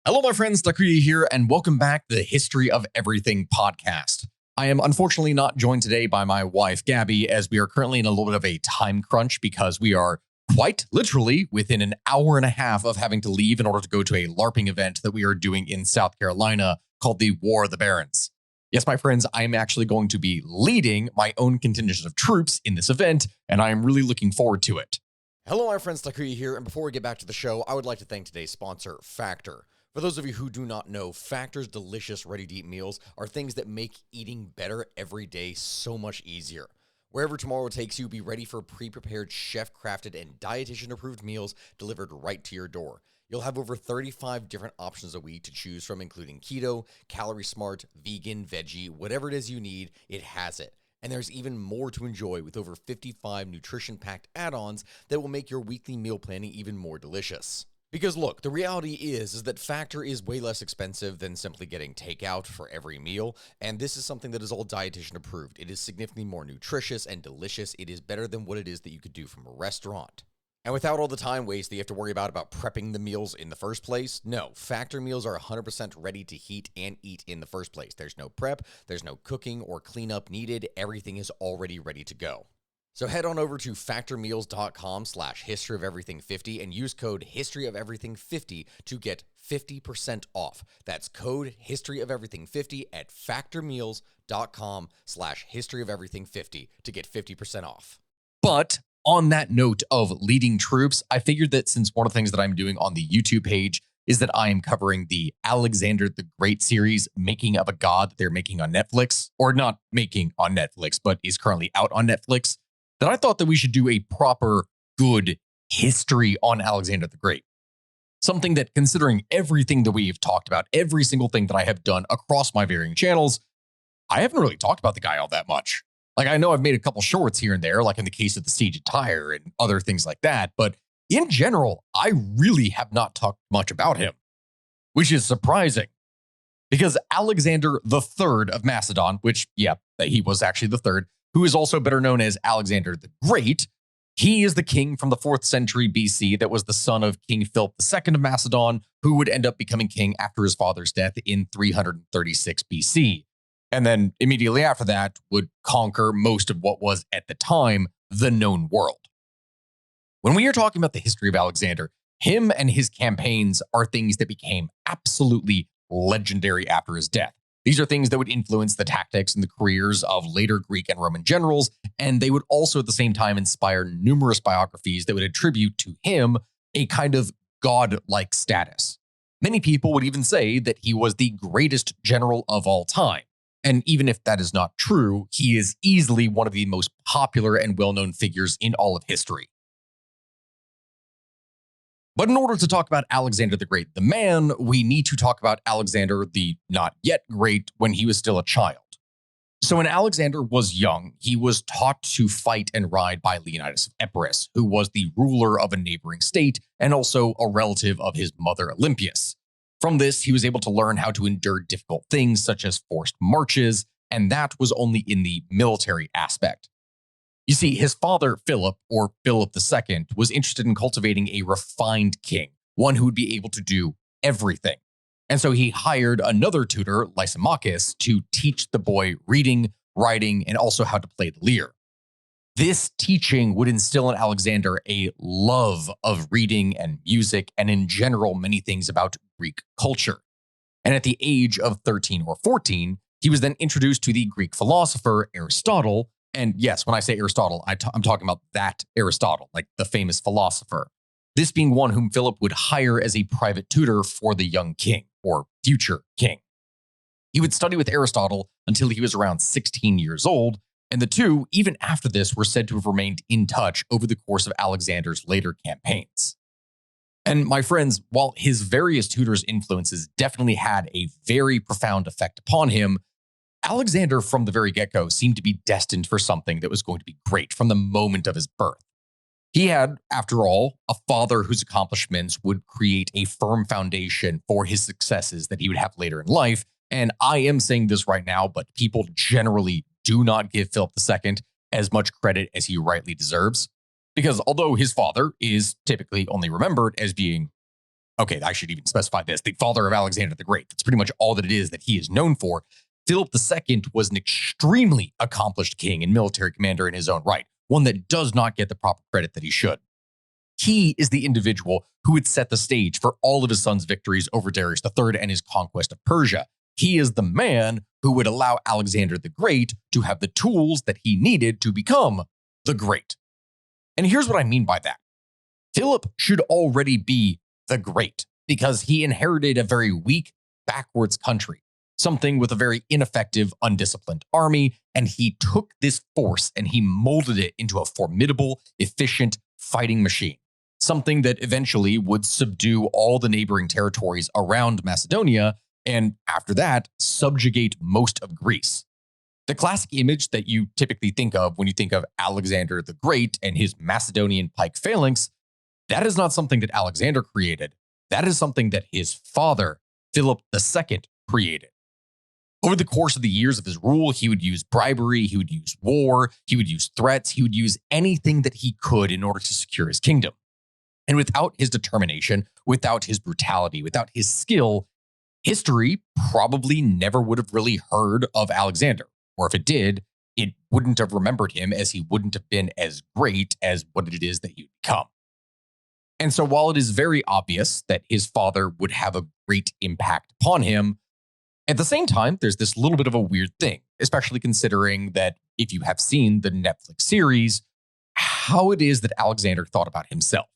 Hello, my friends, Takuya here, and welcome back to the History of Everything podcast. I am unfortunately not joined today by my wife, Gabby, as we are currently in a little bit of a time crunch because we are quite literally within an hour and a half of having to leave in order to go to a LARPing event that we are doing in South Carolina called the War of the Barons. Yes, my friends, I am actually going to be leading my own contingent of troops in this event, and I am really looking forward to it. Hello, my friends, Takuya here, and before we get back to the show, I would like to thank today's sponsor, Factor. For those of you who do not know, Factor's delicious ready-to-eat meals are things that make eating better every day so much easier. Wherever tomorrow takes you, be ready for pre-prepared, chef-crafted, and dietitian-approved meals delivered right to your door. You'll have over 35 different options a week to choose from, including keto, calorie smart, vegan, veggie, whatever it is you need, it has it. And there's even more to enjoy with over 55 nutrition-packed add-ons that will make your weekly meal planning even more delicious. Because look, the reality is that Factor is way less expensive than simply getting takeout for every meal, and this is something that is all dietitian approved. It is significantly more nutritious and delicious. It is better than what it is that you could do from a restaurant. And without all the time waste that you have to worry about prepping the meals in the first place, no, Factor meals are 100% ready to heat and eat in the first place. There's no prep, there's no cooking or cleanup needed. Everything is already ready to go. So head on over to factormeals.com/historyoferything50 and use code histoyoferything50 to get 50% off. That's code histoyoferything50 at factormeals.com/histoyoferything50 to get 50% off. But on that note of leading troops, I figured that since one of the things that I'm doing on the YouTube page is that I am covering the Alexander the Great series, Making of a God, that they're making on Netflix, or not making on Netflix, but is currently out on Netflix, that I thought that we should do a proper, good history on Alexander the Great. Something that, considering everything that we've talked about, every single thing that I have done across my varying channels, I haven't really talked about the guy all that much. Like, I know I've made a couple shorts here and there, like in the case of the Siege of Tyre and other things like that, but in general, I really have not talked much about him, which is surprising. Because Alexander the Third of Macedon, which, yeah, he was actually the third, who is also better known as Alexander the Great, he is the king from the 4th century BC that was the son of King Philip II of Macedon, who would end up becoming king after his father's death in 336 BC. And then immediately after that would conquer most of what was at the time the known world. When we are talking about the history of Alexander, him and his campaigns are things that became absolutely legendary after his death. These are things that would influence the tactics and the careers of later Greek and Roman generals, and they would also at the same time inspire numerous biographies that would attribute to him a kind of god-like status. Many people would even say that he was the greatest general of all time. And even if that is not true, he is easily one of the most popular and well-known figures in all of history. But in order to talk about Alexander the Great, the man, we need to talk about Alexander the not yet great when he was still a child. So when Alexander was young, he was taught to fight and ride by Leonidas of Epirus, who was the ruler of a neighboring state and also a relative of his mother Olympias. From this, he was able to learn how to endure difficult things such as forced marches, and that was only in the military aspect. You see, his father, Philip, or Philip II, was interested in cultivating a refined king, one who would be able to do everything. And so he hired another tutor, Lysimachus, to teach the boy reading, writing, and also how to play the lyre. This teaching would instill in Alexander a love of reading and music, and in general, many things about Greek culture. And at the age of 13 or 14, he was then introduced to the Greek philosopher Aristotle. And yes, when I say Aristotle, I'm talking about that Aristotle, like the famous philosopher. This being one whom Philip would hire as a private tutor for the young king, or future king. He would study with Aristotle until he was around 16 years old, and the two, even after this, were said to have remained in touch over the course of Alexander's later campaigns. And my friends, while his various tutors' influences definitely had a very profound effect upon him, Alexander from the very get-go seemed to be destined for something that was going to be great from the moment of his birth. He had, after all, a father whose accomplishments would create a firm foundation for his successes that he would have later in life. And I am saying this right now, but people generally do not give Philip II as much credit as he rightly deserves. Because although his father is typically only remembered as being Okay, I should even specify this. The father of Alexander the Great. That's pretty much all that it is that he is known for. Philip II was an extremely accomplished king and military commander in his own right, one that does not get the proper credit that he should. He is the individual who would set the stage for all of his son's victories over Darius III and his conquest of Persia. He is the man who would allow Alexander the Great to have the tools that he needed to become the Great. And here's what I mean by that. Philip should already be the Great because he inherited a very weak, backwards country, something with a very ineffective, undisciplined army, and he took this force and he molded it into a formidable, efficient fighting machine, something that eventually would subdue all the neighboring territories around Macedonia, and after that, subjugate most of Greece. The classic image that you typically think of when you think of Alexander the Great and his Macedonian pike phalanx, that is not something that Alexander created. That is something that his father, Philip II, created. Over the course of the years of his rule, he would use bribery, he would use war, he would use threats, he would use anything that he could in order to secure his kingdom. And without his determination, without his brutality, without his skill, history probably never would have really heard of Alexander. Or if it did, it wouldn't have remembered him, as he wouldn't have been as great as what it is that he'd become. And so while it is very obvious that his father would have a great impact upon him, at the same time, there's this little bit of a weird thing, especially considering that if you have seen the Netflix series, how it is that Alexander thought about himself.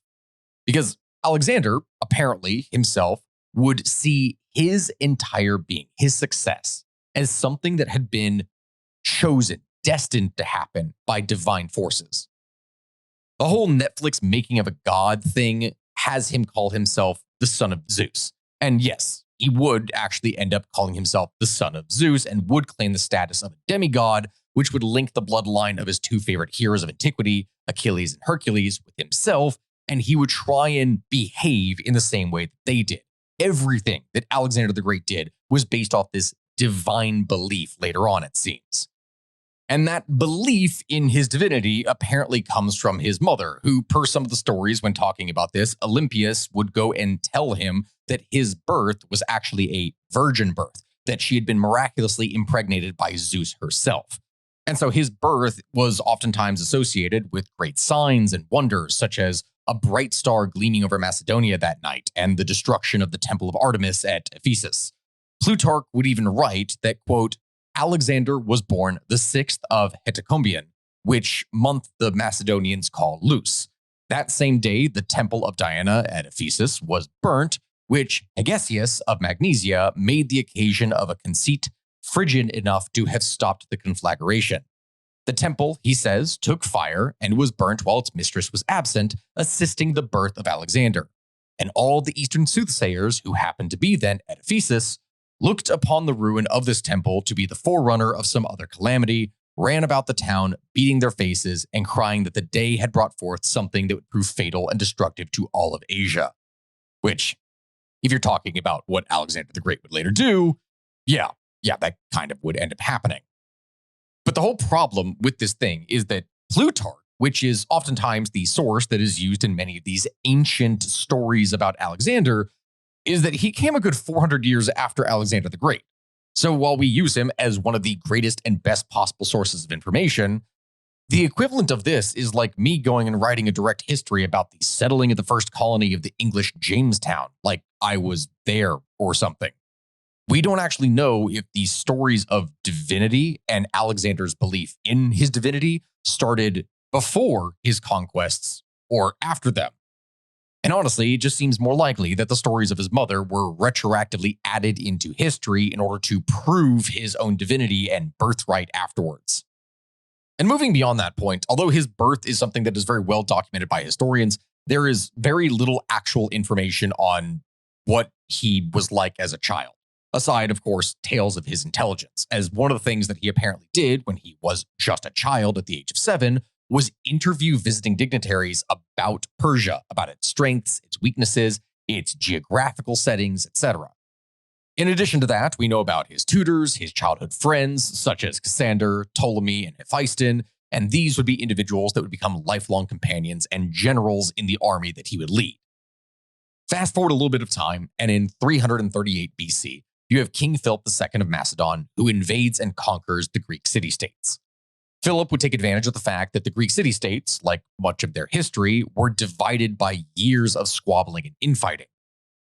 Because Alexander, apparently himself, would see his entire being, his success, as something that had been chosen, destined to happen by divine forces. The whole Netflix making of a god thing has him call himself the son of Zeus. And yes, he would actually end up calling himself the son of Zeus and would claim the status of a demigod, which would link the bloodline of his two favorite heroes of antiquity, Achilles and Hercules, with himself, and he would try and behave in the same way that they did. Everything that Alexander the Great did was based off this divine belief later on, it seems. And that belief in his divinity apparently comes from his mother, who, per some of the stories when talking about this, Olympias would go and tell him that his birth was actually a virgin birth, that she had been miraculously impregnated by Zeus herself. And so his birth was oftentimes associated with great signs and wonders, such as a bright star gleaming over Macedonia that night and the destruction of the temple of Artemis at Ephesus. Plutarch would even write that, quote, Alexander was born the 6th of Hecatombion, which month the Macedonians call Luce. That same day, the temple of Diana at Ephesus was burnt, which Hegesias of Magnesia made the occasion of a conceit frigid enough to have stopped the conflagration. The temple, he says, took fire and was burnt while its mistress was absent, assisting the birth of Alexander. And all the Eastern soothsayers who happened to be then at Ephesus looked upon the ruin of this temple to be the forerunner of some other calamity, ran about the town, beating their faces and crying that the day had brought forth something that would prove fatal and destructive to all of Asia. Which, if you're talking about what Alexander the Great would later do, yeah, that kind of would end up happening. But the whole problem with this thing is that Plutarch, which is oftentimes the source that is used in many of these ancient stories about Alexander, is that he came a good 400 years after Alexander the Great. So while we use him as one of the greatest and best possible sources of information, the equivalent of this is like me going and writing a direct history about the settling of the first colony of the English Jamestown, like I was there or something. We don't actually know if these stories of divinity and Alexander's belief in his divinity started before his conquests or after them. And honestly, it just seems more likely that the stories of his mother were retroactively added into history in order to prove his own divinity and birthright afterwards. And moving beyond that point, although his birth is something that is very well documented by historians, there is very little actual information on what he was like as a child. Aside, of course, tales of his intelligence, as one of the things that he apparently did when he was just a child at the age of 7 was interview visiting dignitaries about Persia, about its strengths, its weaknesses, its geographical settings, etc. In addition to that, we know about his tutors, his childhood friends, such as Cassander, Ptolemy, and Hephaestion, and these would be individuals that would become lifelong companions and generals in the army that he would lead. Fast forward a little bit of time, and in 338 BC, you have King Philip II of Macedon, who invades and conquers the Greek city-states. Philip would take advantage of the fact that the Greek city-states, like much of their history, were divided by years of squabbling and infighting.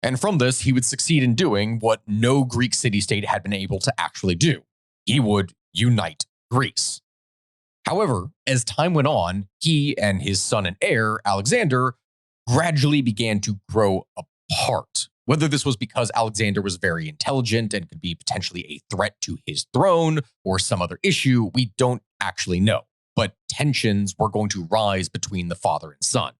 And from this, he would succeed in doing what no Greek city-state had been able to actually do. He would unite Greece. However, as time went on, he and his son and heir, Alexander, gradually began to grow apart. Whether this was because Alexander was very intelligent and could be potentially a threat to his throne or some other issue, we don't actually know. But tensions were going to rise between the father and son.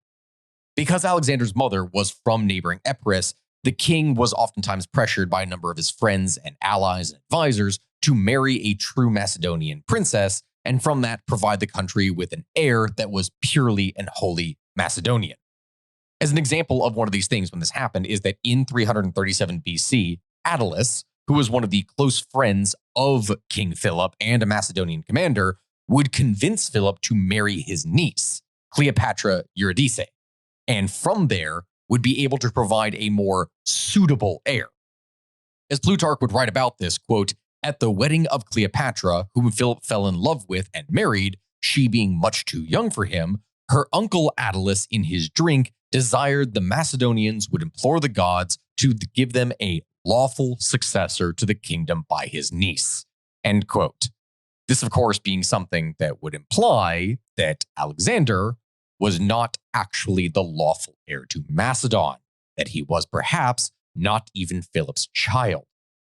Because Alexander's mother was from neighboring Epirus, the king was oftentimes pressured by a number of his friends and allies and advisors to marry a true Macedonian princess, and from that provide the country with an heir that was purely and wholly Macedonian. As an example of one of these things when this happened is that in 337 BC, Attalus, who was one of the close friends of King Philip and a Macedonian commander, would convince Philip to marry his niece, Cleopatra Eurydice, and from there would be able to provide a more suitable heir. As Plutarch would write about this, quote, "At the wedding of Cleopatra, whom Philip fell in love with and married, she being much too young for him, her uncle Attalus in his drink desired the Macedonians would implore the gods to give them a lawful successor to the kingdom by his niece." End quote. This, of course, being something that would imply that Alexander was not actually the lawful heir to Macedon, that he was perhaps not even Philip's child,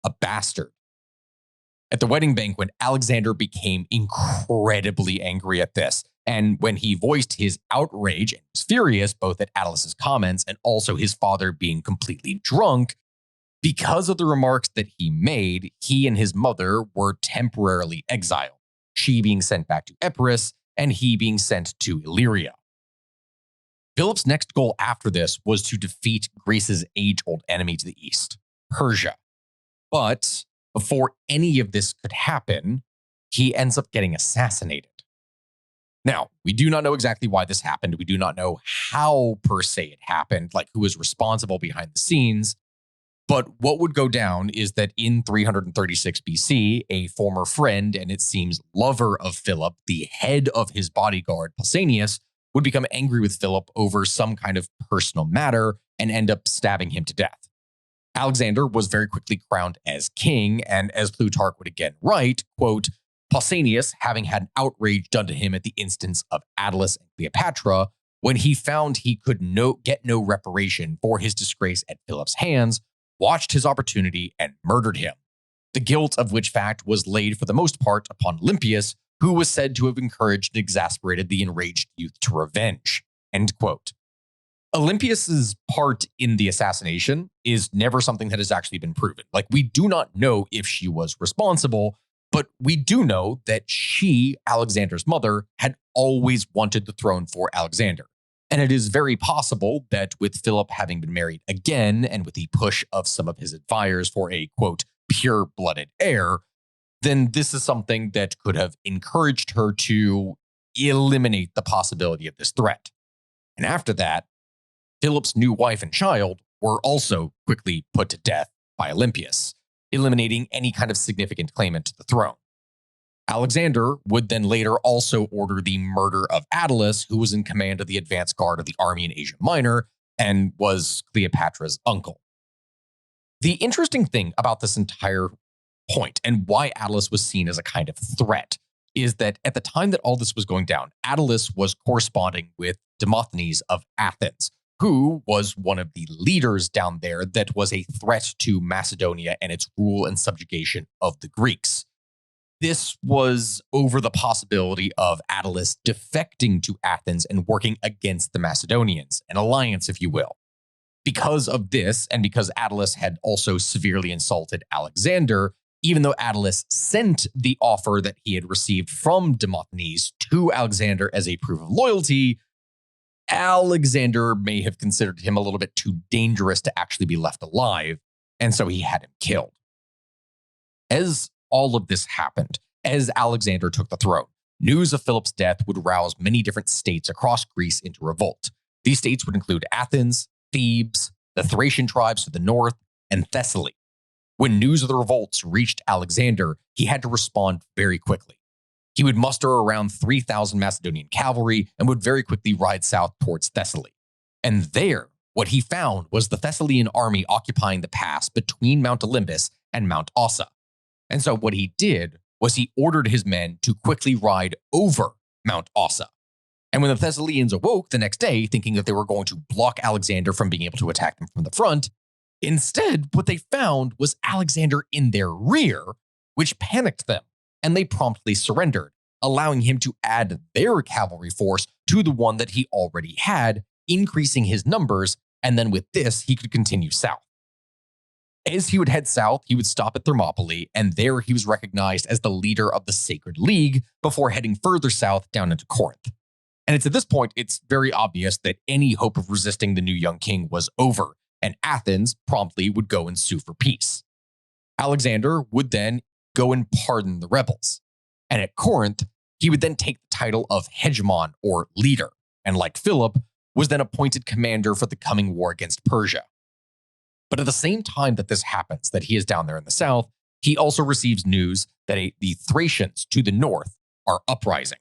a bastard. At the wedding banquet, Alexander became incredibly angry at this. And when he voiced his outrage and was furious both at Attalus' comments and also his father being completely drunk, because of the remarks that he made, he and his mother were temporarily exiled, she being sent back to Epirus and he being sent to Illyria. Philip's next goal after this was to defeat Greece's age-old enemy to the east, Persia. But before any of this could happen, he ends up getting assassinated. Now, we do not know exactly why this happened. We do not know how, per se, it happened, like who was responsible behind the scenes. But what would go down is that in 336 BC, a former friend and it seems lover of Philip, the head of his bodyguard, Pausanias, would become angry with Philip over some kind of personal matter and end up stabbing him to death. Alexander was very quickly crowned as king, and as Plutarch would again write, quote, "Pausanias, having had an outrage done to him at the instance of Attalus and Cleopatra, when he found he could get no reparation for his disgrace at Philip's hands, watched his opportunity and murdered him. The guilt of which fact was laid for the most part upon Olympius, who was said to have encouraged and exasperated the enraged youth to revenge." End quote. Olympius's part in the assassination is never something that has actually been proven. Like, we do not know if she was responsible, but we do know that she, Alexander's mother, had always wanted the throne for Alexander. And it is very possible that with Philip having been married again and with the push of some of his advisors for a, quote, pure-blooded heir, then this is something that could have encouraged her to eliminate the possibility of this threat. And after that, Philip's new wife and child were also quickly put to death by Olympius, eliminating any kind of significant claimant to the throne. Alexander would then later also order the murder of Attalus, who was in command of the advance guard of the army in Asia Minor and was Cleopatra's uncle. The interesting thing about this entire point and why Attalus was seen as a kind of threat is that at the time that all this was going down, Attalus was corresponding with Demosthenes of Athens, who was one of the leaders down there that was a threat to Macedonia and its rule and subjugation of the Greeks. This was over the possibility of Attalus defecting to Athens and working against the Macedonians, an alliance, if you will. Because of this, and because Attalus had also severely insulted Alexander, even though Attalus sent the offer that he had received from Demosthenes to Alexander as a proof of loyalty, Alexander may have considered him a little bit too dangerous to actually be left alive, and so he had him killed. As all of this happened, as Alexander took the throne, news of Philip's death would rouse many different states across Greece into revolt. These states would include Athens, Thebes, the Thracian tribes to the north, and Thessaly. When news of the revolts reached Alexander, he had to respond very quickly. He would muster around 3,000 Macedonian cavalry and would very quickly ride south towards Thessaly. And there, what he found was the Thessalian army occupying the pass between Mount Olympus and Mount Ossa. And so what he did was he ordered his men to quickly ride over Mount Ossa. And when the Thessalians awoke the next day, thinking that they were going to block Alexander from being able to attack them from the front, instead, what they found was Alexander in their rear, which panicked them, and they promptly surrendered, allowing him to add their cavalry force to the one that he already had, increasing his numbers, and then with this, he could continue south. As he would head south, he would stop at Thermopylae, and there he was recognized as the leader of the Sacred League before heading further south down into Corinth. And it's at this point, it's very obvious that any hope of resisting the new young king was over, and Athens promptly would go and sue for peace. Alexander would then go and pardon the rebels. And at Corinth, he would then take the title of hegemon or leader, and like Philip, was then appointed commander for the coming war against Persia. But at the same time that this happens, that he is down there in the south, he also receives news that the Thracians to the north are uprising.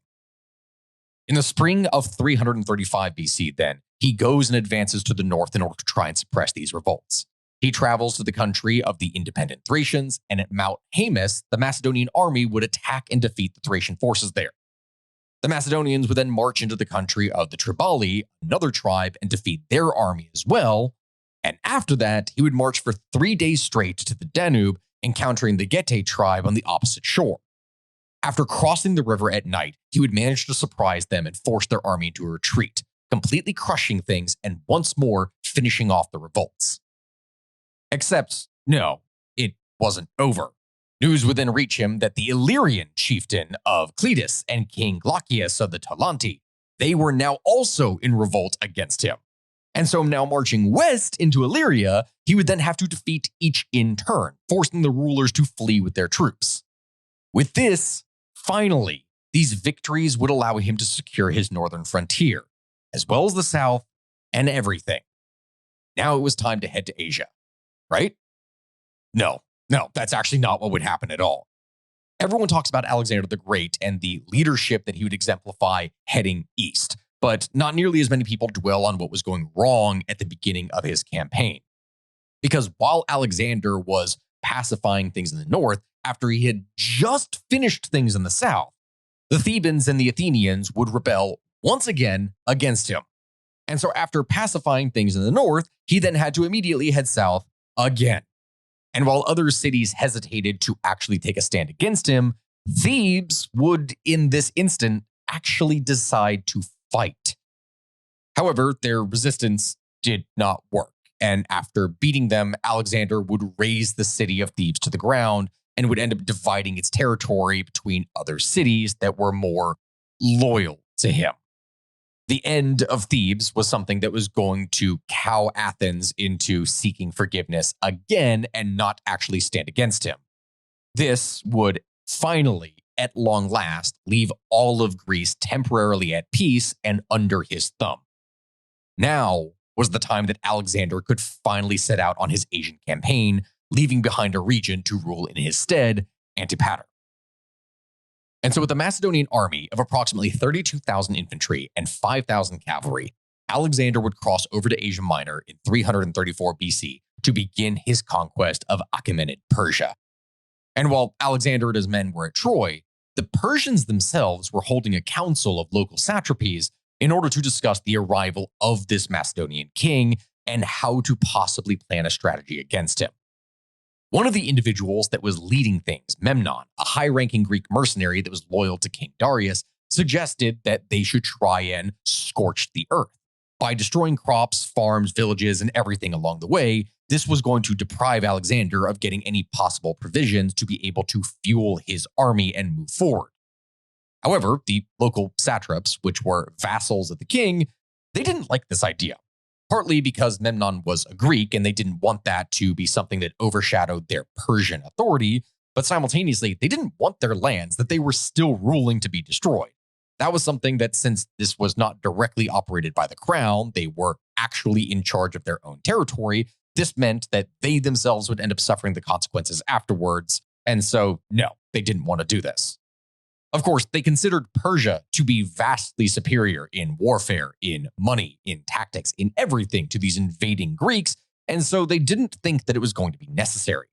In the spring of 335 BC, then, he goes and advances to the north in order to try and suppress these revolts. He travels to the country of the independent Thracians, and at Mount Haemus, the Macedonian army would attack and defeat the Thracian forces there. The Macedonians would then march into the country of the Triballi, another tribe, and defeat their army as well. And after that, he would march for 3 days straight to the Danube, encountering the Getae tribe on the opposite shore. After crossing the river at night, he would manage to surprise them and force their army into a retreat, completely crushing things and once more finishing off the revolts. Except, no, it wasn't over. News would then reach him that the Illyrian chieftain of Cletus and King Glaucias of the Talanti, they were now also in revolt against him. And so now marching west into Illyria, he would then have to defeat each in turn, forcing the rulers to flee with their troops. With this, finally, these victories would allow him to secure his northern frontier, as well as the south and everything. Now it was time to head to Asia, right? No, that's actually not what would happen at all. Everyone talks about Alexander the Great and the leadership that he would exemplify heading east, but not nearly as many people dwell on what was going wrong at the beginning of his campaign. Because while Alexander was pacifying things in the north, after he had just finished things in the south, the Thebans and the Athenians would rebel once again against him. And so after pacifying things in the north, he then had to immediately head south again. And while other cities hesitated to actually take a stand against him, Thebes would, in this instant, actually decide to fight. However, their resistance did not work. And after beating them, Alexander would raze the city of Thebes to the ground and would end up dividing its territory between other cities that were more loyal to him. The end of Thebes was something that was going to cow Athens into seeking forgiveness again and not actually stand against him. This would finally, at long last, leave all of Greece temporarily at peace and under his thumb. Now was the time that Alexander could finally set out on his Asian campaign, leaving behind a region to rule in his stead, Antipater. And so with a Macedonian army of approximately 32,000 infantry and 5,000 cavalry, Alexander would cross over to Asia Minor in 334 BC to begin his conquest of Achaemenid Persia. And while Alexander and his men were at Troy, the Persians themselves were holding a council of local satrapies in order to discuss the arrival of this Macedonian king and how to possibly plan a strategy against him. One of the individuals that was leading things, Memnon, a high-ranking Greek mercenary that was loyal to King Darius, suggested that they should try and scorch the earth. By destroying crops, farms, villages, and everything along the way, this was going to deprive Alexander of getting any possible provisions to be able to fuel his army and move forward. However, the local satraps, which were vassals of the king, they didn't like this idea. Partly because Memnon was a Greek and they didn't want that to be something that overshadowed their Persian authority, but simultaneously, they didn't want their lands that they were still ruling to be destroyed. That was something that, since this was not directly operated by the crown, they were actually in charge of their own territory. This meant that they themselves would end up suffering the consequences afterwards. And so, no, they didn't want to do this. Of course, they considered Persia to be vastly superior in warfare, in money, in tactics, in everything to these invading Greeks, and so they didn't think that it was going to be necessary.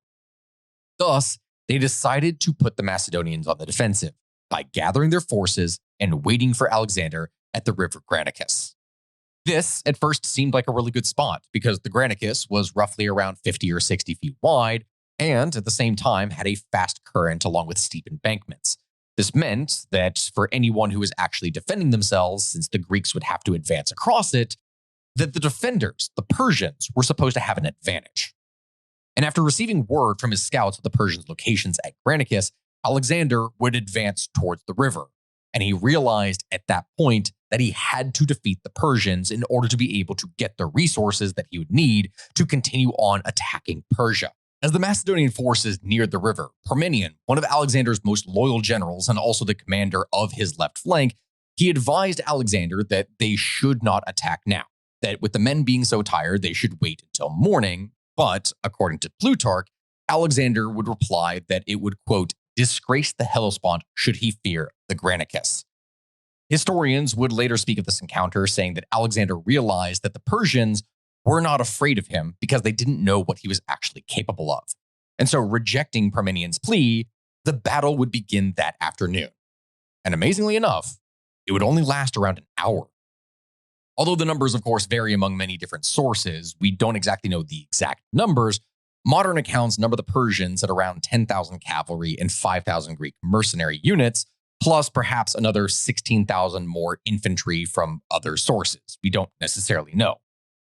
Thus, they decided to put the Macedonians on the defensive by gathering their forces and waiting for Alexander at the river Granicus. This, at first, seemed like a really good spot because the Granicus was roughly around 50 or 60 feet wide and, at the same time, had a fast current along with steep embankments. This meant that for anyone who was actually defending themselves, since the Greeks would have to advance across it, that the defenders, the Persians, were supposed to have an advantage. And after receiving word from his scouts of the Persians' locations at Granicus, Alexander would advance towards the river. And he realized at that point that he had to defeat the Persians in order to be able to get the resources that he would need to continue on attacking Persia. As the Macedonian forces neared the river, Parmenion, one of Alexander's most loyal generals and also the commander of his left flank, he advised Alexander that they should not attack now, that with the men being so tired, they should wait until morning. But, according to Plutarch, Alexander would reply that it would, quote, disgrace the Hellespont should he fear the Granicus. Historians would later speak of this encounter, saying that Alexander realized that the Persians were not afraid of him because they didn't know what he was actually capable of. And so, rejecting Parmenion's plea, the battle would begin that afternoon. And amazingly enough, it would only last around an hour. Although the numbers, of course, vary among many different sources, we don't exactly know the exact numbers. Modern accounts number the Persians at around 10,000 cavalry and 5,000 Greek mercenary units, plus perhaps another 16,000 more infantry from other sources. We don't necessarily know.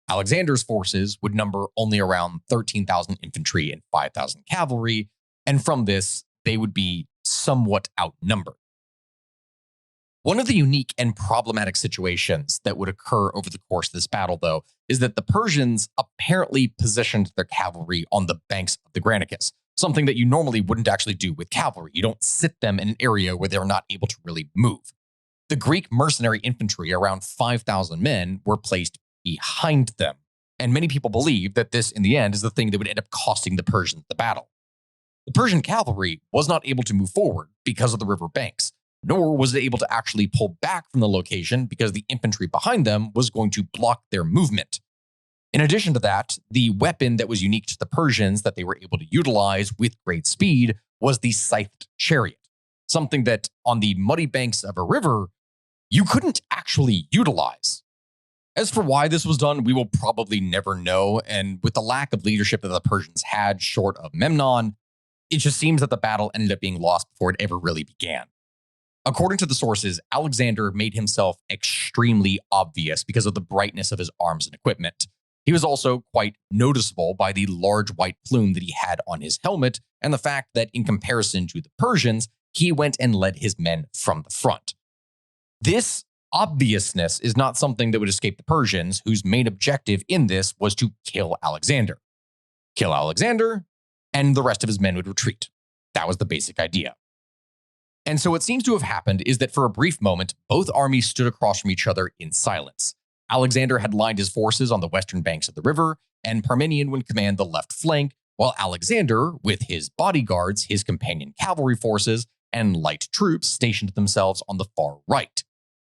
Alexander's forces would number only around 13,000 infantry and 5,000 cavalry, and from this, they would be somewhat outnumbered. One of the unique and problematic situations that would occur over the course of this battle, though, is that the Persians apparently positioned their cavalry on the banks of the Granicus, something that you normally wouldn't actually do with cavalry. You don't sit them in an area where they're not able to really move. The Greek mercenary infantry, around 5,000 men, were placed behind them, and many people believe that this, in the end, is the thing that would end up costing the Persians the battle. The Persian cavalry was not able to move forward because of the river banks, nor was it able to actually pull back from the location because the infantry behind them was going to block their movement. In addition to that, the weapon that was unique to the Persians that they were able to utilize with great speed was the scythed chariot, something that on the muddy banks of a river, you couldn't actually utilize. As for why this was done, we will probably never know, and with the lack of leadership that the Persians had short of Memnon, it just seems that the battle ended up being lost before it ever really began. According to the sources, Alexander made himself extremely obvious because of the brightness of his arms and equipment. He was also quite noticeable by the large white plume that he had on his helmet and the fact that, in comparison to the Persians, he went and led his men from the front. This obviousness is not something that would escape the Persians, whose main objective in this was to kill Alexander. Kill Alexander, and the rest of his men would retreat. That was the basic idea. And so what seems to have happened is that for a brief moment, both armies stood across from each other in silence. Alexander had lined his forces on the western banks of the river, and Parmenion would command the left flank, while Alexander, with his bodyguards, his companion cavalry forces, and light troops stationed themselves on the far right.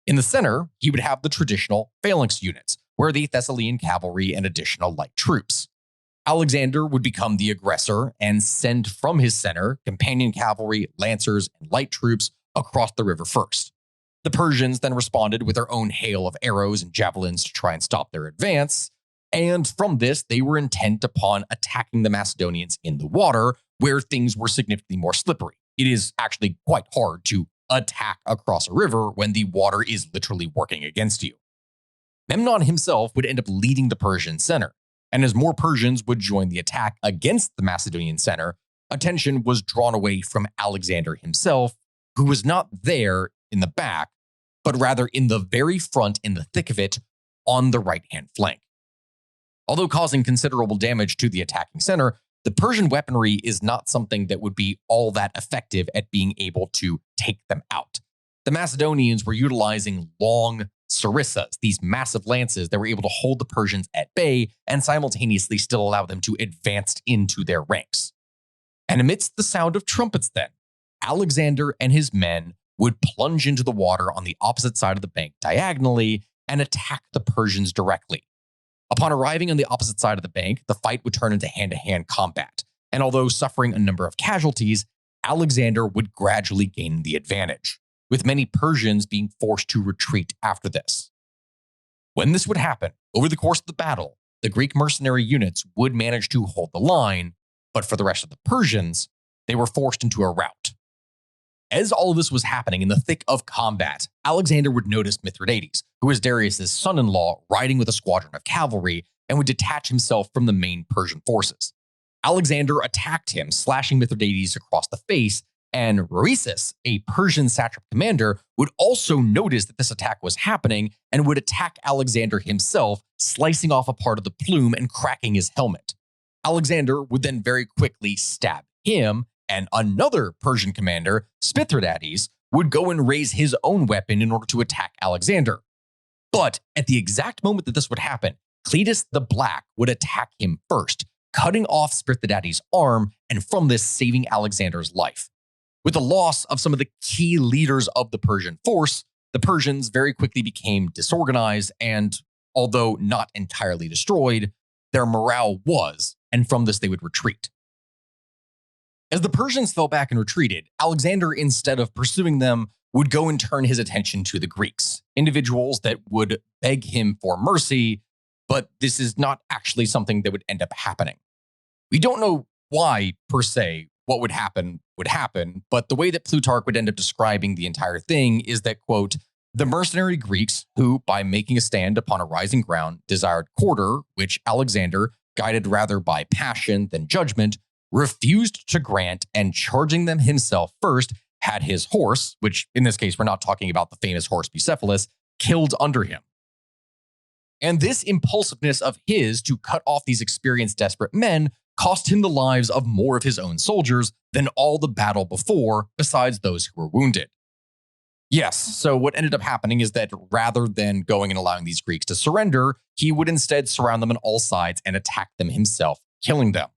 In the center, he would have the traditional phalanx units, where the Thessalian cavalry and additional light troops. Alexander would become the aggressor and send from his center companion cavalry, lancers, and light troops across the river first. The Persians then responded with their own hail of arrows and javelins to try and stop their advance, and from this, they were intent upon attacking the Macedonians in the water, where things were significantly more slippery. It is actually quite hard to attack across a river when the water is literally working against you. Memnon himself would end up leading the Persian center, and as more Persians would join the attack against the Macedonian center, attention was drawn away from Alexander himself, who was not there in the back, but rather in the very front in the thick of it on the right-hand flank. Although causing considerable damage to the attacking center, the Persian weaponry is not something that would be all that effective at being able to take them out. The Macedonians were utilizing long sarissas, these massive lances that were able to hold the Persians at bay and simultaneously still allow them to advance into their ranks. And amidst the sound of trumpets then, Alexander and his men would plunge into the water on the opposite side of the bank diagonally and attack the Persians directly. Upon arriving on the opposite side of the bank, the fight would turn into hand-to-hand combat, and although suffering a number of casualties, Alexander would gradually gain the advantage, with many Persians being forced to retreat after this. When this would happen, over the course of the battle, the Greek mercenary units would manage to hold the line, but for the rest of the Persians, they were forced into a rout. As all of this was happening in the thick of combat, Alexander would notice Mithridates, who was Darius's son-in-law, riding with a squadron of cavalry and would detach himself from the main Persian forces. Alexander attacked him, slashing Mithridates across the face, and Rhoesus, a Persian satrap commander, would also notice that this attack was happening and would attack Alexander himself, slicing off a part of the plume and cracking his helmet. Alexander would then very quickly stab him, and another Persian commander, Mithridates, would go and raise his own weapon in order to attack Alexander. But at the exact moment that this would happen, Cletus the Black would attack him first, cutting off Mithridates' arm and from this saving Alexander's life. With the loss of some of the key leaders of the Persian force, the Persians very quickly became disorganized and, although not entirely destroyed, their morale was, and from this they would retreat. As the Persians fell back and retreated, Alexander, instead of pursuing them, would go and turn his attention to the Greeks, individuals that would beg him for mercy, but this is not actually something that would end up happening. We don't know why, per se, what would happen, but the way that Plutarch would end up describing the entire thing is that, quote, the mercenary Greeks, who, by making a stand upon a rising ground, desired quarter, which Alexander, guided rather by passion than judgment, refused to grant, and charging them himself first, had his horse, which in this case we're not talking about the famous horse Bucephalus, killed under him. And this impulsiveness of his to cut off these experienced desperate men cost him the lives of more of his own soldiers than all the battle before, besides those who were wounded. Yes, so what ended up happening is that rather than going and allowing these Greeks to surrender, he would instead surround them on all sides and attack them himself, killing them.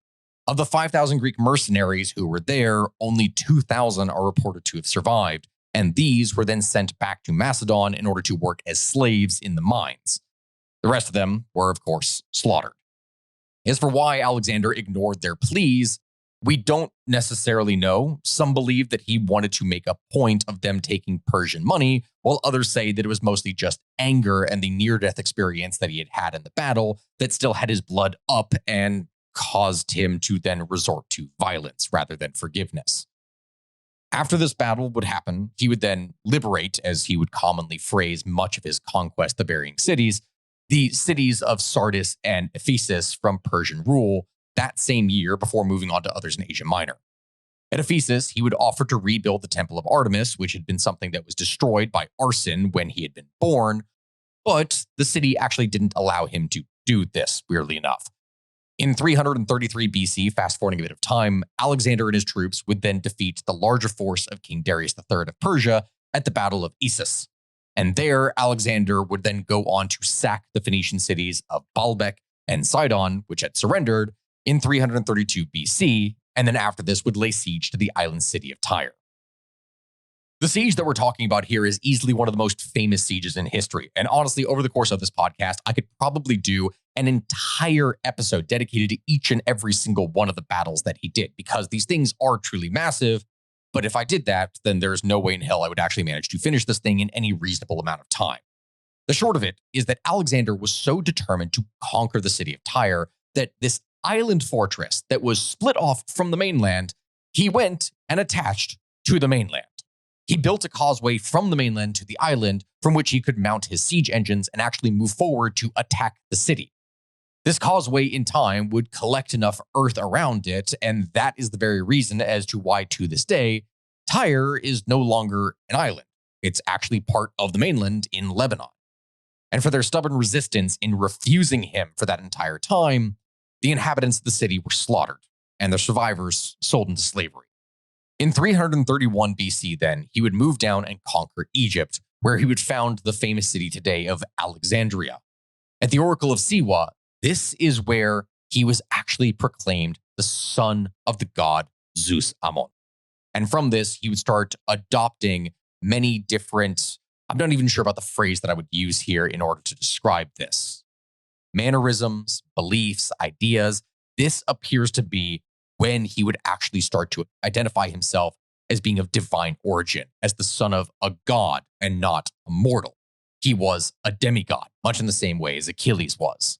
Of the 5,000 Greek mercenaries who were there, only 2,000 are reported to have survived, and these were then sent back to Macedon in order to work as slaves in the mines. The rest of them were, of course, slaughtered. As for why Alexander ignored their pleas, we don't necessarily know. Some believe that he wanted to make a point of them taking Persian money, while others say that it was mostly just anger and the near-death experience that he had had in the battle that still had his blood up and caused him to then resort to violence rather than forgiveness. After this battle would happen, he would then liberate, as he would commonly phrase much of his conquest of varying cities, the cities of Sardis and Ephesus from Persian rule that same year before moving on to others in Asia Minor. At Ephesus, he would offer to rebuild the Temple of Artemis, which had been something that was destroyed by arson when he had been born, but the city actually didn't allow him to do this, weirdly enough. In 333 BC, fast forwarding a bit of time, Alexander and his troops would then defeat the larger force of King Darius III of Persia at the Battle of Issus. And there, Alexander would then go on to sack the Phoenician cities of Baalbek and Sidon, which had surrendered, in 332 BC, and then after this would lay siege to the island city of Tyre. The siege that we're talking about here is easily one of the most famous sieges in history. And honestly, over the course of this podcast, I could probably do an entire episode dedicated to each and every single one of the battles that he did, because these things are truly massive. But if I did that, then there's no way in hell I would actually manage to finish this thing in any reasonable amount of time. The short of it is that Alexander was so determined to conquer the city of Tyre that this island fortress that was split off from the mainland, he went and attached to the mainland. He built a causeway from the mainland to the island from which he could mount his siege engines and actually move forward to attack the city. This causeway in time would collect enough earth around it, and that is the very reason as to why to this day, Tyre is no longer an island. It's actually part of the mainland in Lebanon. And for their stubborn resistance in refusing him for that entire time, the inhabitants of the city were slaughtered and their survivors sold into slavery. In 331 BC, then, he would move down and conquer Egypt, where he would found the famous city today of Alexandria. At the Oracle of Siwa, this is where he was actually proclaimed the son of the god Zeus Ammon. And from this, he would start adopting many different, I'm not even sure about the phrase that I would use here in order to describe this. Mannerisms, beliefs, ideas. This appears to be when he would actually start to identify himself as being of divine origin, as the son of a god and not a mortal. He was a demigod, much in the same way as Achilles was.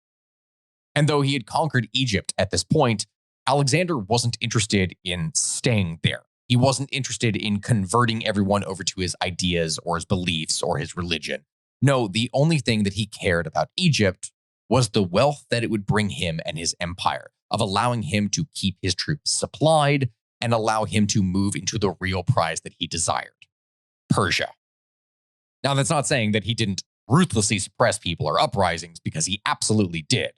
And though he had conquered Egypt at this point, Alexander wasn't interested in staying there. He wasn't interested in converting everyone over to his ideas or his beliefs or his religion. No, the only thing that he cared about Egypt was the wealth that it would bring him and his empire, of allowing him to keep his troops supplied and allow him to move into the real prize that he desired, Persia. Now, that's not saying that he didn't ruthlessly suppress people or uprisings, because he absolutely did.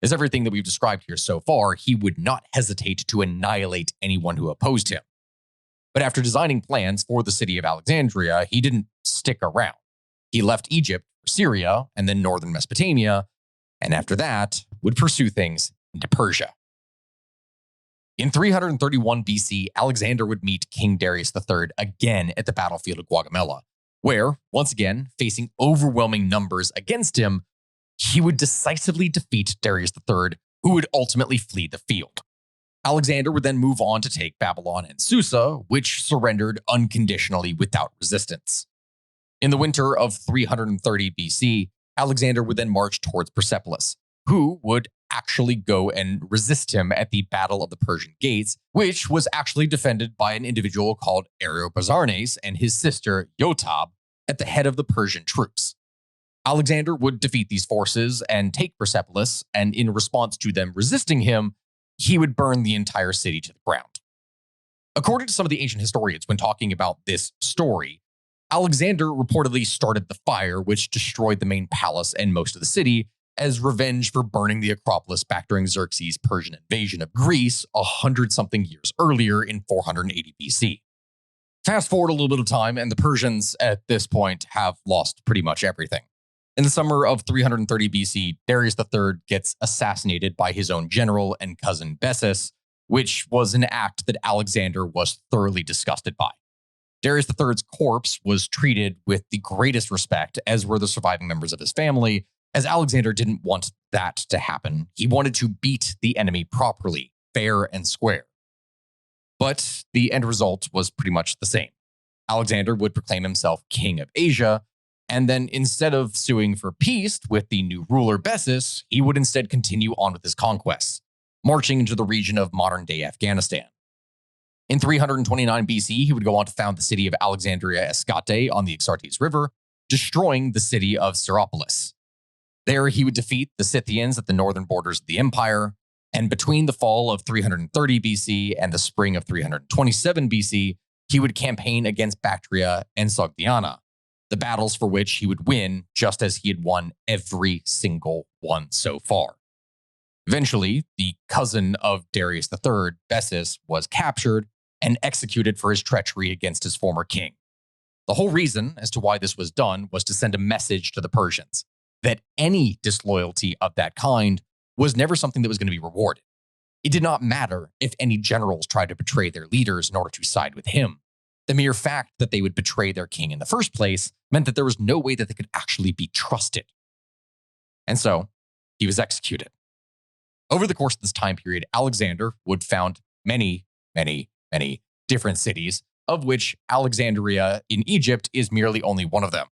As everything that we've described here so far, he would not hesitate to annihilate anyone who opposed him. But after designing plans for the city of Alexandria, he didn't stick around. He left Egypt for Syria and then northern Mesopotamia, and after that would pursue things into Persia. In 331 BC, Alexander would meet King Darius III again at the battlefield of Gaugamela, where, once again, facing overwhelming numbers against him, he would decisively defeat Darius III, who would ultimately flee the field. Alexander would then move on to take Babylon and Susa, which surrendered unconditionally without resistance. In the winter of 330 BC, Alexander would then march towards Persepolis, who would actually go and resist him at the Battle of the Persian Gates, which was actually defended by an individual called Ariobarzanes and his sister Yotab at the head of the Persian troops. Alexander would defeat these forces and take Persepolis, and in response to them resisting him, he would burn the entire city to the ground. According to some of the ancient historians, when talking about this story, Alexander reportedly started the fire, which destroyed the main palace and most of the city, as revenge for burning the Acropolis back during Xerxes' Persian invasion of Greece 100-something years earlier in 480 BC. Fast forward a little bit of time, and the Persians at this point have lost pretty much everything. In the summer of 330 BC, Darius III gets assassinated by his own general and cousin Bessus, which was an act that Alexander was thoroughly disgusted by. Darius III's corpse was treated with the greatest respect, as were the surviving members of his family, as Alexander didn't want that to happen. He wanted to beat the enemy properly, fair and square. But the end result was pretty much the same. Alexander would proclaim himself king of Asia, and then instead of suing for peace with the new ruler Bessus, he would instead continue on with his conquests, marching into the region of modern-day Afghanistan. In 329 BC, he would go on to found the city of Alexandria Escate on the Xartes River, destroying the city of Syropolis. There, he would defeat the Scythians at the northern borders of the empire, and between the fall of 330 BC and the spring of 327 BC, he would campaign against Bactria and Sogdiana, the battles for which he would win, just as he had won every single one so far. Eventually, the cousin of Darius III, Bessus, was captured and executed for his treachery against his former king. The whole reason as to why this was done was to send a message to the Persians that any disloyalty of that kind was never something that was going to be rewarded. It did not matter if any generals tried to betray their leaders in order to side with him. The mere fact that they would betray their king in the first place meant that there was no way that they could actually be trusted. And so, he was executed. Over the course of this time period, Alexander would found many different cities, of which Alexandria in Egypt is merely only one of them.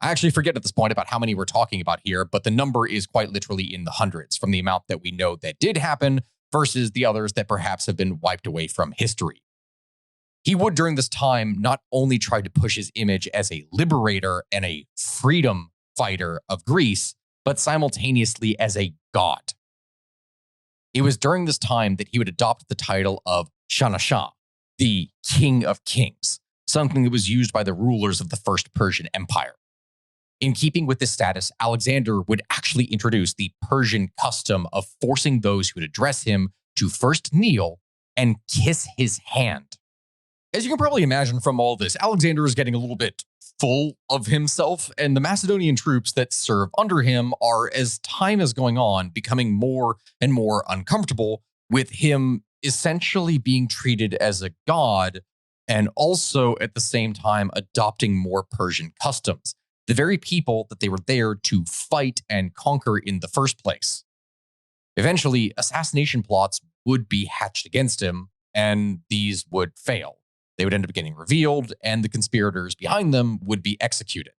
I actually forget at this point about how many we're talking about here, but the number is quite literally in the hundreds from the amount that we know that did happen versus the others that perhaps have been wiped away from history. He would, during this time, not only try to push his image as a liberator and a freedom fighter of Greece, but simultaneously as a god. It was during this time that he would adopt the title of Shah, the King of Kings, something that was used by the rulers of the First Persian Empire. In keeping with this status, Alexander would actually introduce the Persian custom of forcing those who would address him to first kneel and kiss his hand. As you can probably imagine from all this, Alexander is getting a little bit full of himself, and the Macedonian troops that serve under him are, as time is going on, becoming more and more uncomfortable with him essentially being treated as a god and also at the same time adopting more Persian customs, the very people that they were there to fight and conquer in the first place. Eventually, assassination plots would be hatched against him, and these would fail. They would end up getting revealed, and the conspirators behind them would be executed.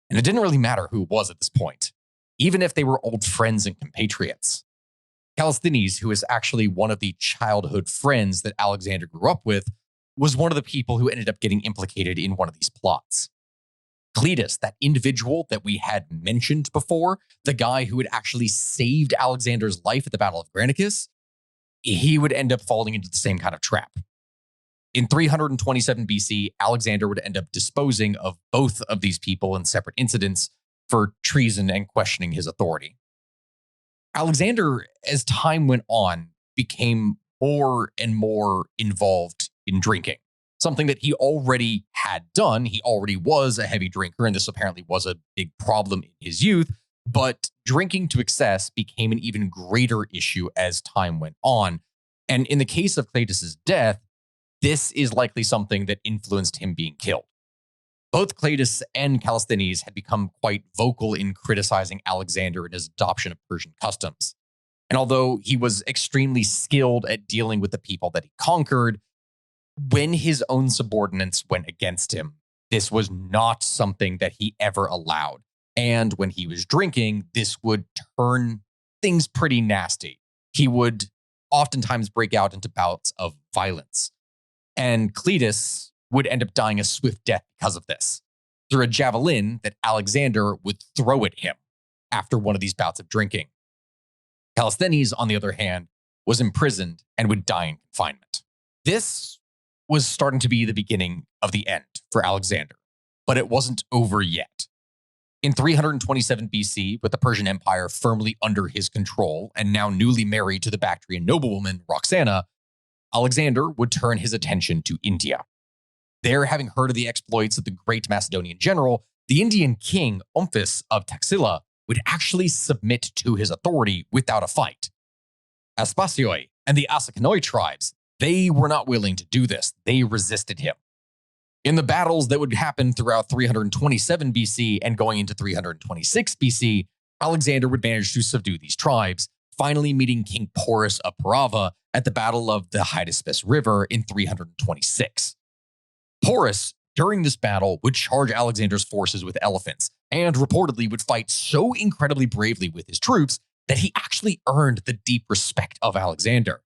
And it didn't really matter who it was at this point, even if they were old friends and compatriots. Callisthenes, who is actually one of the childhood friends that Alexander grew up with, was one of the people who ended up getting implicated in one of these plots. Cletus, that individual that we had mentioned before, the guy who had actually saved Alexander's life at the Battle of Granicus, he would end up falling into the same kind of trap. In 327 BC, Alexander would end up disposing of both of these people in separate incidents for treason and questioning his authority. Alexander, as time went on, became more and more involved in drinking, something that he already had done. He already was a heavy drinker, and this apparently was a big problem in his youth, but drinking to excess became an even greater issue as time went on. And in the case of Cletus's death, this is likely something that influenced him being killed. Both Cletus and Callisthenes had become quite vocal in criticizing Alexander and his adoption of Persian customs. And although he was extremely skilled at dealing with the people that he conquered, when his own subordinates went against him, this was not something that he ever allowed. And when he was drinking, this would turn things pretty nasty. He would oftentimes break out into bouts of violence. And Cletus would end up dying a swift death because of this, through a javelin that Alexander would throw at him after one of these bouts of drinking. Callisthenes, on the other hand, was imprisoned and would die in confinement. This was starting to be the beginning of the end for Alexander, but it wasn't over yet. In 327 BC, with the Persian Empire firmly under his control and now newly married to the Bactrian noblewoman Roxana, Alexander would turn his attention to India. There, having heard of the exploits of the great Macedonian general, the Indian king Omphis of Taxila would actually submit to his authority without a fight. Aspasioi and the Asakanoi tribes, they were not willing to do this. They resisted him. In the battles that would happen throughout 327 BC and going into 326 BC, Alexander would manage to subdue these tribes, finally meeting King Porus of Parava at the Battle of the Hydaspes River in 326. Porus, during this battle, would charge Alexander's forces with elephants and reportedly would fight so incredibly bravely with his troops that he actually earned the deep respect of Alexander.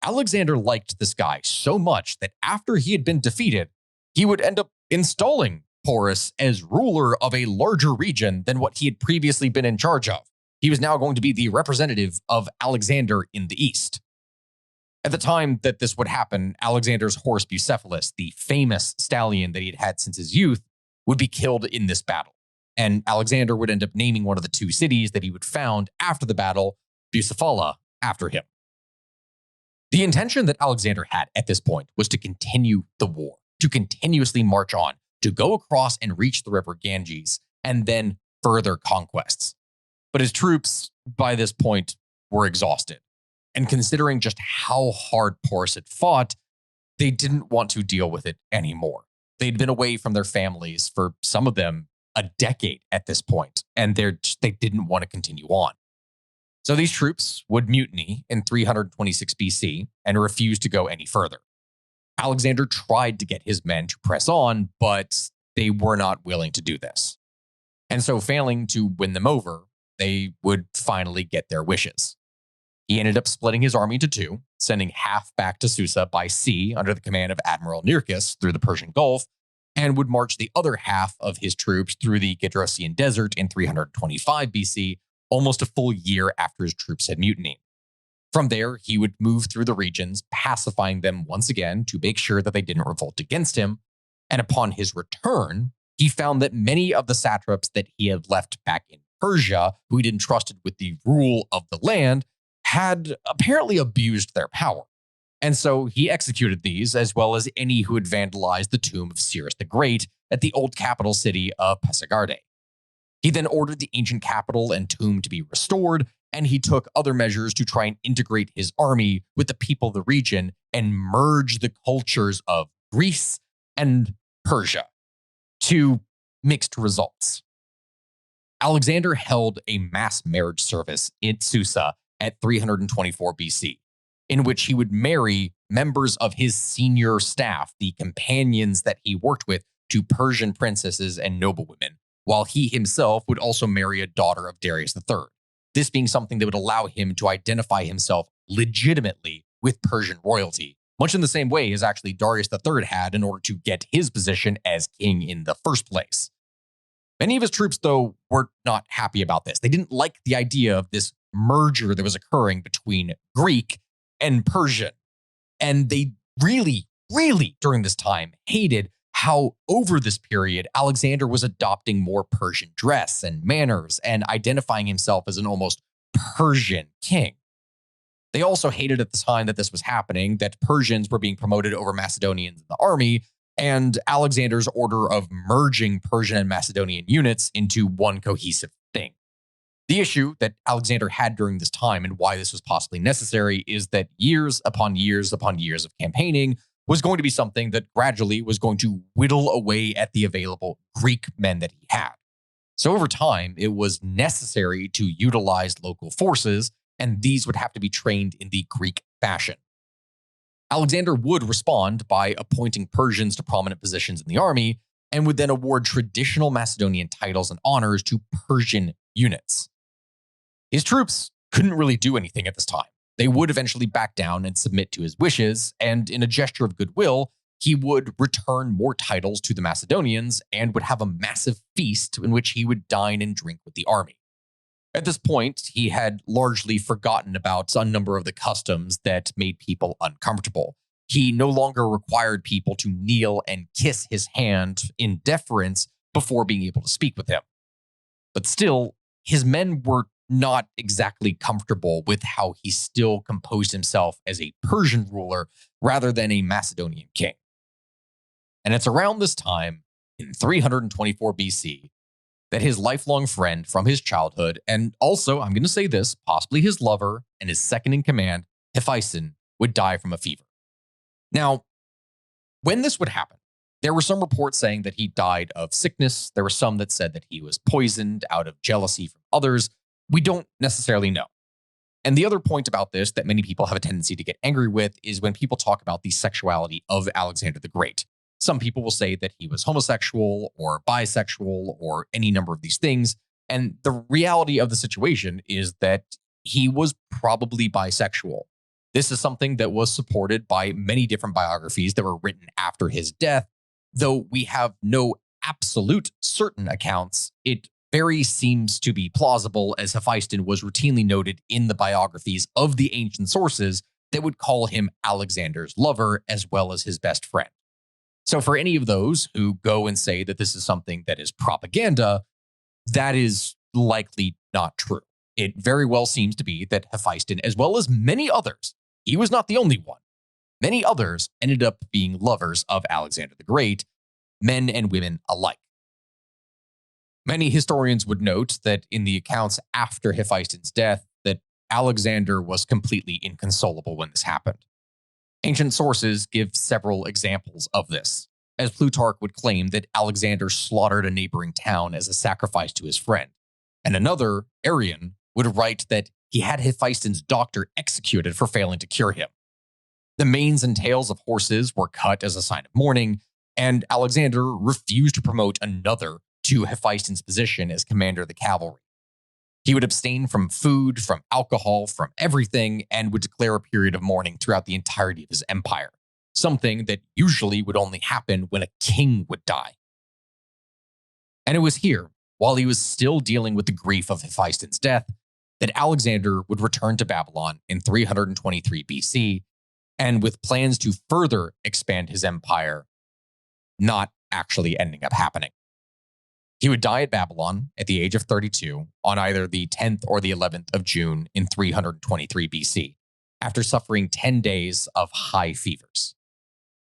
Alexander liked this guy so much that after he had been defeated, he would end up installing Porus as ruler of a larger region than what he had previously been in charge of. He was now going to be the representative of Alexander in the east. At the time that this would happen, Alexander's horse Bucephalus, the famous stallion that he had had since his youth, would be killed in this battle. And Alexander would end up naming one of the two cities that he would found after the battle, Bucephala, after him. The intention that Alexander had at this point was to continue the war, to continuously march on, to go across and reach the river Ganges, and then further conquests. But his troops, by this point, were exhausted. And considering just how hard Porus had fought, they didn't want to deal with it anymore. They'd been away from their families for some of them a decade at this point, and they didn't want to continue on. So these troops would mutiny in 326 BC and refuse to go any further. Alexander tried to get his men to press on, but they were not willing to do this. And so failing to win them over, they would finally get their wishes. He ended up splitting his army into two, sending half back to Susa by sea under the command of Admiral Nearchus through the Persian Gulf, and would march the other half of his troops through the Gedrosian Desert in 325 BC, almost a full year after his troops had mutinied. From there, he would move through the regions, pacifying them once again to make sure that they didn't revolt against him. And upon his return, he found that many of the satraps that he had left back in Persia, who he'd entrusted with the rule of the land, had apparently abused their power. And so he executed these, as well as any who had vandalized the tomb of Cyrus the Great at the old capital city of Pasargadae. He then ordered the ancient capital and tomb to be restored, and he took other measures to try and integrate his army with the people of the region and merge the cultures of Greece and Persia to mixed results. Alexander held a mass marriage service in Susa at 324 BC, in which he would marry members of his senior staff, the companions that he worked with, to Persian princesses and noblewomen, while he himself would also marry a daughter of Darius III. This being something that would allow him to identify himself legitimately with Persian royalty, much in the same way as actually Darius III had in order to get his position as king in the first place. Many of his troops, though, were not happy about this. They didn't like the idea of this merger that was occurring between Greek and Persian. And they really, during this time, hated how over this period, Alexander was adopting more Persian dress and manners and identifying himself as an almost Persian king. They also hated at the time that this was happening, that Persians were being promoted over Macedonians in the army, and Alexander's order of merging Persian and Macedonian units into one cohesive thing. The issue that Alexander had during this time and why this was possibly necessary is that years upon years upon years of campaigning was going to be something that gradually was going to whittle away at the available Greek men that he had. So over time, it was necessary to utilize local forces, and these would have to be trained in the Greek fashion. Alexander would respond by appointing Persians to prominent positions in the army, and would then award traditional Macedonian titles and honors to Persian units. His troops couldn't really do anything at this time. They would eventually back down and submit to his wishes, and in a gesture of goodwill, he would return more titles to the Macedonians and would have a massive feast in which he would dine and drink with the army. At this point, he had largely forgotten about a number of the customs that made people uncomfortable. He no longer required people to kneel and kiss his hand in deference before being able to speak with him. But still, his men were not exactly comfortable with how he still composed himself as a Persian ruler rather than a Macedonian king. And it's around this time, in 324 BC, that his lifelong friend from his childhood, and also, I'm going to say this, possibly his lover and his second in command, Hephaestion, would die from a fever. Now, when this would happen, there were some reports saying that he died of sickness. There were some that said that he was poisoned out of jealousy from others. We don't necessarily know. And the other point about this that many people have a tendency to get angry with is when people talk about the sexuality of Alexander the Great. Some people will say that he was homosexual or bisexual or any number of these things. And the reality of the situation is that he was probably bisexual. This is something that was supported by many different biographies that were written after his death. Though we have no absolute certain accounts, it very seems to be plausible, as Hephaestion was routinely noted in the biographies of the ancient sources that would call him Alexander's lover as well as his best friend. So for any of those who go and say that this is something that is propaganda, that is likely not true. It very well seems to be that Hephaestion, as well as many others, he was not the only one. Many others ended up being lovers of Alexander the Great, men and women alike. Many historians would note that in the accounts after Hephaestion's death, that Alexander was completely inconsolable when this happened. Ancient sources give several examples of this, as Plutarch would claim that Alexander slaughtered a neighboring town as a sacrifice to his friend, and another, Arrian, would write that he had Hephaestion's doctor executed for failing to cure him. The manes and tails of horses were cut as a sign of mourning, and Alexander refused to promote another to Hephaestion's position as commander of the cavalry. He would abstain from food, from alcohol, from everything, and would declare a period of mourning throughout the entirety of his empire, something that usually would only happen when a king would die. And it was here, while he was still dealing with the grief of Hephaestion's death, that Alexander would return to Babylon in 323 BC, and with plans to further expand his empire, not actually ending up happening. He would die at Babylon at the age of 32 on either the 10th or the 11th of June in 323 BC. after suffering 10 days of high fevers.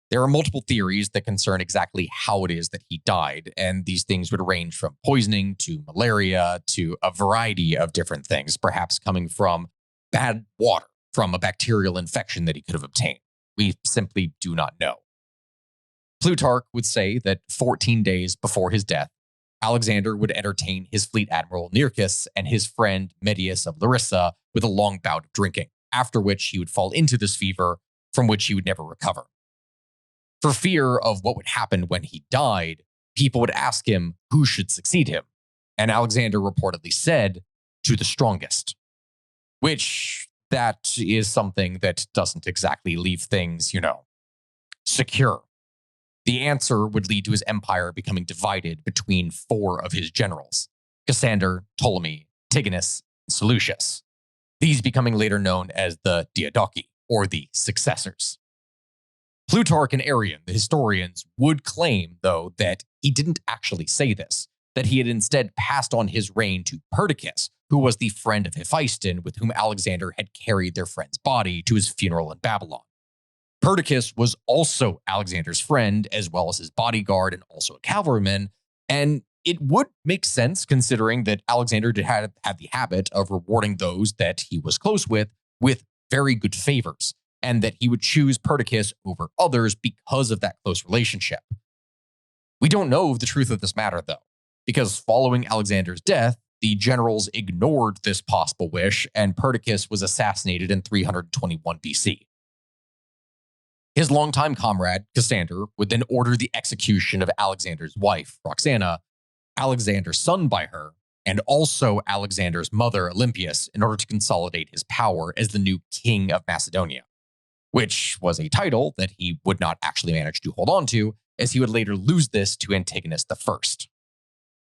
There are multiple theories that concern exactly how it is that he died, and these things would range from poisoning to malaria to a variety of different things, perhaps coming from bad water, from a bacterial infection that he could have obtained. We simply do not know. Plutarch would say that 14 days before his death, Alexander would entertain his fleet admiral Nearchus and his friend Medius of Larissa with a long bout of drinking, after which he would fall into this fever from which he would never recover. For fear of what would happen when he died, people would ask him who should succeed him, and Alexander reportedly said, "To the strongest," which that is something that doesn't exactly leave things, secure. The answer would lead to his empire becoming divided between 4 of his generals, Cassander, Ptolemy, Tigranes, and Seleucus, these becoming later known as the Diadochi, or the successors. Plutarch and Arrian, the historians, would claim, though, that he didn't actually say this, that he had instead passed on his reign to Perdiccas, who was the friend of Hephaestion with whom Alexander had carried their friend's body to his funeral in Babylon. Perdiccas was also Alexander's friend, as well as his bodyguard and also a cavalryman, and it would make sense considering that Alexander had the habit of rewarding those that he was close with very good favors, and that he would choose Perdiccas over others because of that close relationship. We don't know the truth of this matter, though, because following Alexander's death, the generals ignored this possible wish, and Perdiccas was assassinated in 321 BC. His longtime comrade, Cassander, would then order the execution of Alexander's wife, Roxana, Alexander's son by her, and also Alexander's mother, Olympias, in order to consolidate his power as the new king of Macedonia, which was a title that he would not actually manage to hold on to, as he would later lose this to Antigonus I.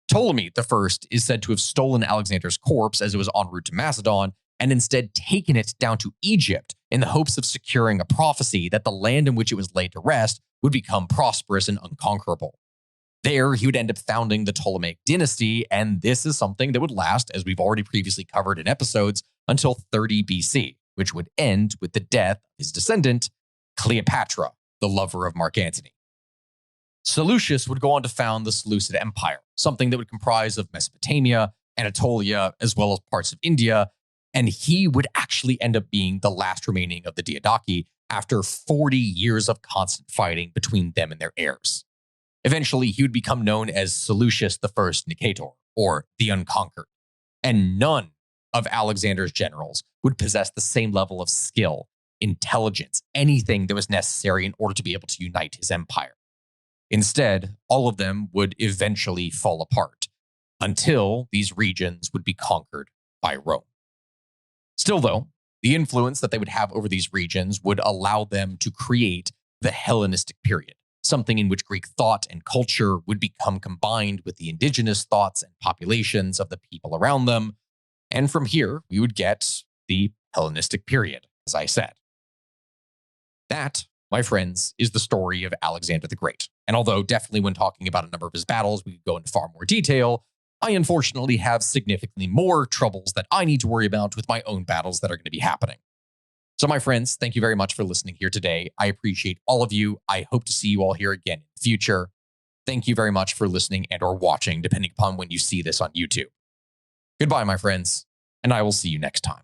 Ptolemy I is said to have stolen Alexander's corpse as it was en route to Macedon, and instead taken it down to Egypt in the hopes of securing a prophecy that the land in which it was laid to rest would become prosperous and unconquerable. There, he would end up founding the Ptolemaic dynasty, and this is something that would last, as we've already previously covered in episodes, until 30 BC, which would end with the death of his descendant, Cleopatra, the lover of Mark Antony. Seleucus would go on to found the Seleucid Empire, something that would comprise of Mesopotamia, Anatolia, as well as parts of India, and he would actually end up being the last remaining of the Diadochi after 40 years of constant fighting between them and their heirs. Eventually, he would become known as Seleucus I Nicator, or the Unconquered, and none of Alexander's generals would possess the same level of skill, intelligence, anything that was necessary in order to be able to unite his empire. Instead, all of them would eventually fall apart, until these regions would be conquered by Rome. Still, though, the influence that they would have over these regions would allow them to create the Hellenistic period, something in which Greek thought and culture would become combined with the indigenous thoughts and populations of the people around them. And from here, we would get the Hellenistic period, as I said. That, my friends, is the story of Alexander the Great. And although definitely when talking about a number of his battles, we could go into far more detail, I unfortunately have significantly more troubles that I need to worry about with my own battles that are going to be happening. So my friends, thank you very much for listening here today. I appreciate all of you. I hope to see you all here again in the future. Thank you very much for listening and or watching, depending upon when you see this on YouTube. Goodbye, my friends, and I will see you next time.